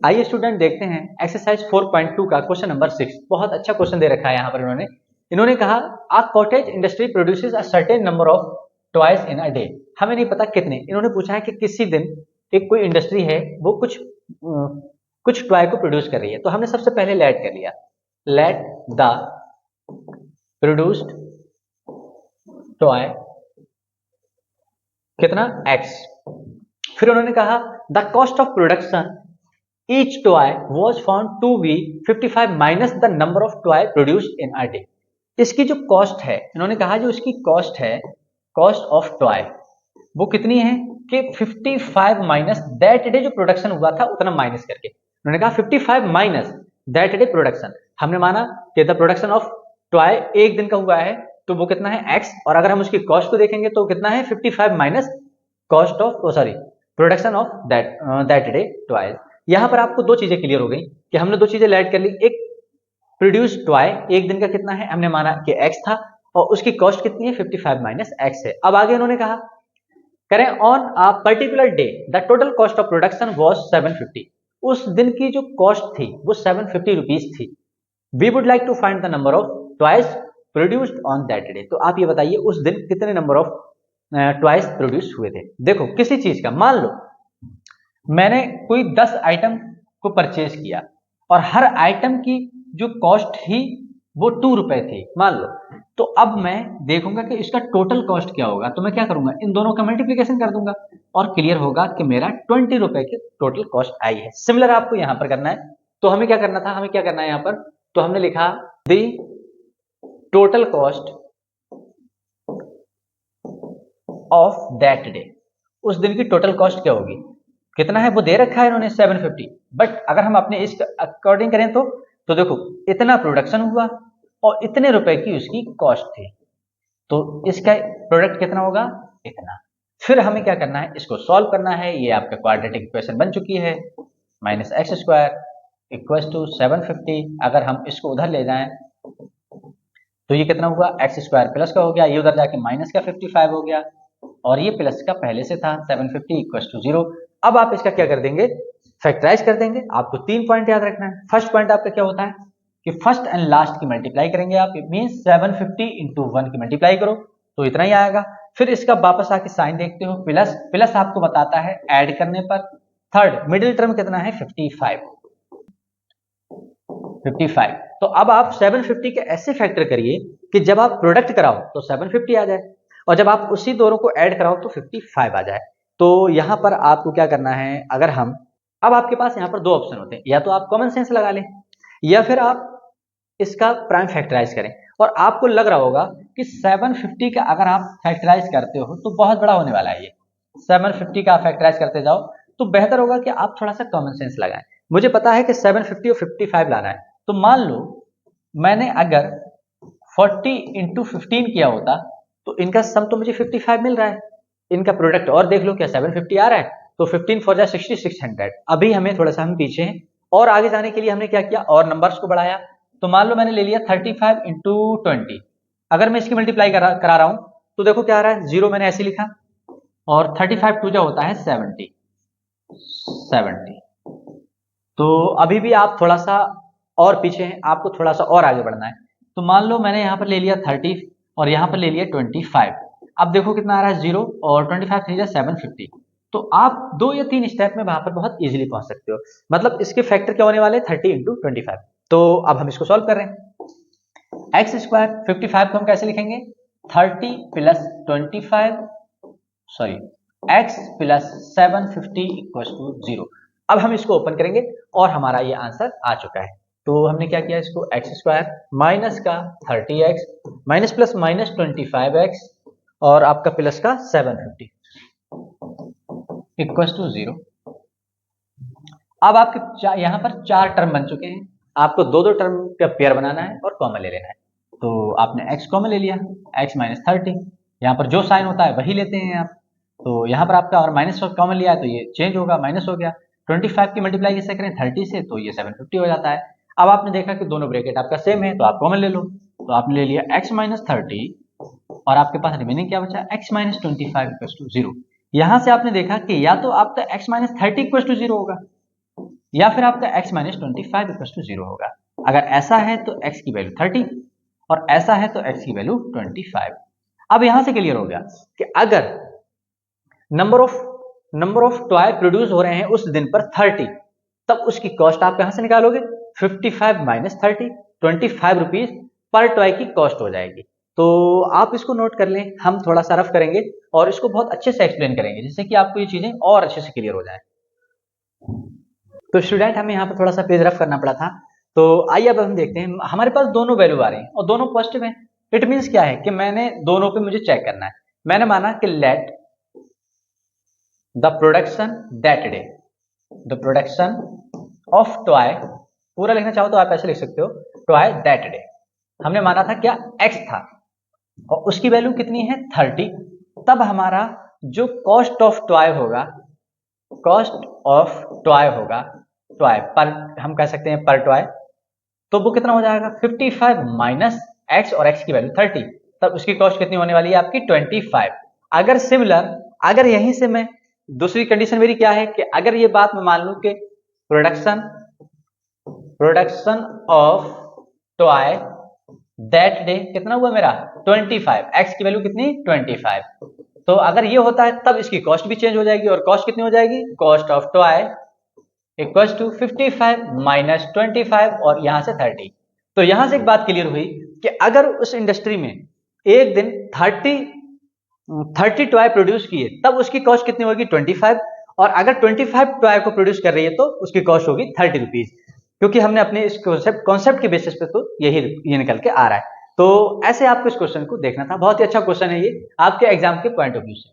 आइए स्टूडेंट देखते हैं एक्सरसाइज 4.2 का क्वेश्चन नंबर 6। बहुत अच्छा क्वेश्चन दे रखा है यहाँ पर इन्होंने कहा a cottage industry produces a certain number of toys in a day. हमें नहीं पता कितने, इन्होंने पूछा है कि किसी दिन एक कोई इंडस्ट्री है वो कुछ टॉय को प्रोड्यूस कर रही है। तो हमने सबसे पहले लेट कर लिया, लेट द प्रोड्यूस्ड टॉय कितना x। फिर उन्होंने कहा the cost of production each toy was found to be 55 minus the number of toy produced in a day. इसकी जो कॉस्ट है, इन्होंने कहा जो इसकी कॉस्ट है, कॉस्ट ऑफ टॉय, वो कितनी है कि 55 माइनस दैट डे जो प्रोडक्शन हुआ था उतना माइनस करके। उन्होंने कहा 55 माइनस दैट डे प्रोडक्शन। हमने माना कि द प्रोडक्शन ऑफ टॉय एक दिन का हुआ है तो वो कितना है x, और अगर हम उसकी कॉस्ट को देखेंगे तो कितना है 55 minus cost of production of that day toy. यहां पर आपको दो चीजें क्लियर हो गई कि हमने दो चीजें ऐड कर ली। एक प्रोड्यूस टॉय एक दिन का कितना है, हमने माना कि x था, और उसकी कॉस्ट कितनी है 55 माइनस x है। अब आगे उन्होंने कहा करें on a particular day the total cost of production was 750। उस दिन की जो कॉस्ट थी वो 750 रुपीज थी। We would like to find the number of toys produced on that day. तो आप ये बताइए उस दिन कितने नंबर ऑफ टॉयज प्रोड्यूस हुए थे। देखो किसी चीज का, मान लो मैंने कोई 10 आइटम को परचेज किया और हर आइटम की जो कॉस्ट थी वो 2 रुपए थी मान लो। तो अब मैं देखूंगा कि इसका टोटल कॉस्ट क्या होगा, तो मैं क्या करूंगा, इन दोनों का मल्टीप्लिकेशन कर दूंगा और क्लियर होगा कि मेरा 20 रुपए की टोटल कॉस्ट आई है। सिमिलर आपको यहां पर करना है। तो हमें क्या करना था, हमें क्या करना है यहां पर, तो हमने लिखा दी total cost of that day. उस दिन की टोटल कॉस्ट क्या होगी, कितना है वो दे रखा है इन्होंने 750, बट अगर हम अपने इस अकॉर्डिंग करें तो देखो इतना प्रोडक्शन हुआ और इतने रुपए की उसकी कॉस्ट थी, तो इसका प्रोडक्ट कितना होगा, इतना। फिर हमें क्या करना है, इसको सॉल्व करना है। ये आपका क्वाड्रेटिक इक्वेशन बन चुकी है, minus x square equal to 750। अगर हम इसको उधर ले जाएं तो ये कितना हुआ, एक्स स्क्वायर प्लस का हो गया, ये उधर जाके माइनस का 55 हो गया, और ये प्लस का पहले से था 750 इक्वल टू 0। अब आप इसका क्या कर देंगे, फैक्टराइज कर देंगे। आपको 3 पॉइंट याद रखना है। फर्स्ट पॉइंट आपका क्या होता है कि फर्स्ट एंड लास्ट की मल्टीप्लाई करेंगे आप, मीन 750 इंटू 1 की मल्टीप्लाई करो तो इतना ही आएगा। फिर इसका वापस आके साइन देखते हो, प्लस प्लस आपको बताता है ऐड करने पर। थर्ड मिडिल टर्म कितना है 55। तो अब आप 750 के ऐसे फैक्टर करिए कि जब आप प्रोडक्ट कराओ तो 750 आ जाए, और जब आप उसी दोनों को ऐड कराओ तो 55 आ जाए। तो यहां पर आपको क्या करना है, अगर हम, अब आपके पास यहां पर दो ऑप्शन होते हैं, या तो आप कॉमन सेंस लगा लें या फिर आप इसका प्राइम फैक्टराइज करें। और आपको लग रहा होगा कि 750 का अगर आप फैक्टराइज करते हो तो बहुत बड़ा होने वाला है ये, 750 का फैक्टराइज करते जाओ तो बेहतर होगा कि आप थोड़ा सा कॉमन सेंस लगाएं। मुझे पता है कि 750 और 55 लाना है, तो मान लो मैंने अगर 40 इंटू 15 किया होता तो इनका सम तो मुझे 55 मिल रहा है। इनका प्रोडक्ट और देख लो, क्या 750 आ रहा है, तो 15 4 जा 60, 600। अभी हमें थोड़ा सा हम पीछे हैं, और आगे जाने के लिए हमने क्या किया, और नंबर्स को बढ़ाया। तो मान लो मैंने ले लिया 35 इंटू 20। अगर मैं इसकी मल्टीप्लाई करा रहा हूं तो देखो क्या आ रहा है, जीरो मैंने ऐसे लिखा, और 35 टू जो होता है 70। तो अभी भी आप थोड़ा सा और पीछे हैं, आपको थोड़ा सा और आगे बढ़ना है। तो मान लो मैंने यहाँ पर ले लिया 30 और यहाँ पर ले लिया 25। अब देखो कितना आ रहा है, 0 और 25 3 जा 750। तो आप 2 या 3 स्टेप में वहां पर बहुत इजीली पहुंच सकते हो। मतलब इसके फैक्टर क्या होने वाले, 30 इंटू 25। तो अब हम इसको सॉल्व कर रहे हैं। एक्स स्क्वायर 55 को हम कैसे लिखेंगे, 30 plus 25 x plus 750 equal to 0। अब हम इसको ओपन करेंगे और हमारा ये आंसर आ चुका है। तो हमने क्या किया, इसको एक्स स्क्वायर माइनस का 30x minus plus minus 25x और आपका प्लस का 750 इक्वल टू 0। अब आपके यहां पर 4 टर्म बन चुके हैं, आपको दो दो टर्म का पेयर बनाना है और कॉमन ले लेना है। तो आपने x कॉमन ले लिया, x माइनस 30, यहाँ पर जो साइन होता है वही लेते हैं आप। तो यहाँ पर आपका और माइनस कॉमन लिया है तो ये चेंज होगा, माइनस हो गया। 25 की मल्टीप्लाई कैसे करें 30 से, तो ये 750 हो जाता है। अब आपने देखा कि दोनों ब्रैकेट आपका सेम है तो आप कॉमन ले लो। तो आपने ले लिया x माइनस 30 और आपके पास रिमेनिंग क्या बचा, x माइनस 25 इक्वल टू 0। यहां से आपने देखा कि या तो आपका x माइनस 30 इक्वल टू 0 होगा, या फिर आपका x माइनस 25 इक्वल टू 0 होगा। अगर ऐसा है तो x की वैल्यू 30 और ऐसा है तो x की वैल्यू 25। अब यहां से क्लियर हो गया कि अगर नंबर ऑफ टॉय प्रोड्यूस हो रहे हैं उस दिन पर 30, तब उसकी कॉस्ट आप यहां से निकालोगे 55 माइनस 30, 25 रुपीज पर टॉय की कॉस्ट हो जाएगी। तो आप इसको नोट कर लें, हम थोड़ा सा रफ करेंगे और इसको बहुत अच्छे से एक्सप्लेन करेंगे जिससे कि आपको ये चीजें और अच्छे से क्लियर हो जाए। तो स्टूडेंट हमें यहाँ पर थोड़ा सा पेज रफ करना पड़ा था, तो आइए अब हम देखते हैं। हमारे पास दोनों वैल्यू आ रही हैं और दोनों पॉजिटिव हैं। इट मीन्स क्या है कि मैंने दोनों पे मुझे चेक करना है। मैंने माना कि let the production that day, the production of toy, पूरा लिखना चाहो तो आप ऐसे लिख सकते हो, टॉय दैट डे। हमने माना था क्या, x था और उसकी वैल्यू कितनी है 30। तब हमारा जो कॉस्ट ऑफ टॉय होगा, कॉस्ट ऑफ टॉय होगा, टॉय पर हम कह सकते हैं पर टॉय, तो वो कितना हो जाएगा 55 माइनस x और x की वैल्यू 30, तब उसकी कॉस्ट कितनी होने वाली है आपकी 25। अगर सिमिलर, अगर यहीं से मैं दूसरी कंडीशन मेरी क्या है कि अगर ये बात मैं मान लूं कि production of toy that day कितना हुआ मेरा 25, x की वैल्यू कितनी 25, तो अगर ये होता है तब इसकी कॉस्ट भी चेंज हो जाएगी और कॉस्ट कितनी हो जाएगी, cost of toy equal to 55 minus 25 और यहां से 30। तो यहां से एक बात क्लियर हुई कि अगर उस इंडस्ट्री में एक दिन 30 टॉय प्रोड्यूस किए तब उसकी कॉस्ट कितनी होगी 25, और अगर 25 टॉय को प्रोड्यूस कर रही है तो उसकी कॉस्ट होगी 30 रुपीज, क्योंकि हमने अपने इस कॉन्सेप्ट के बेसिस पे तो ये निकल के आ रहा है। तो ऐसे आपको इस क्वेश्चन को देखना था। बहुत ही अच्छा क्वेश्चन है ये आपके एग्जाम के पॉइंट ऑफ व्यू से।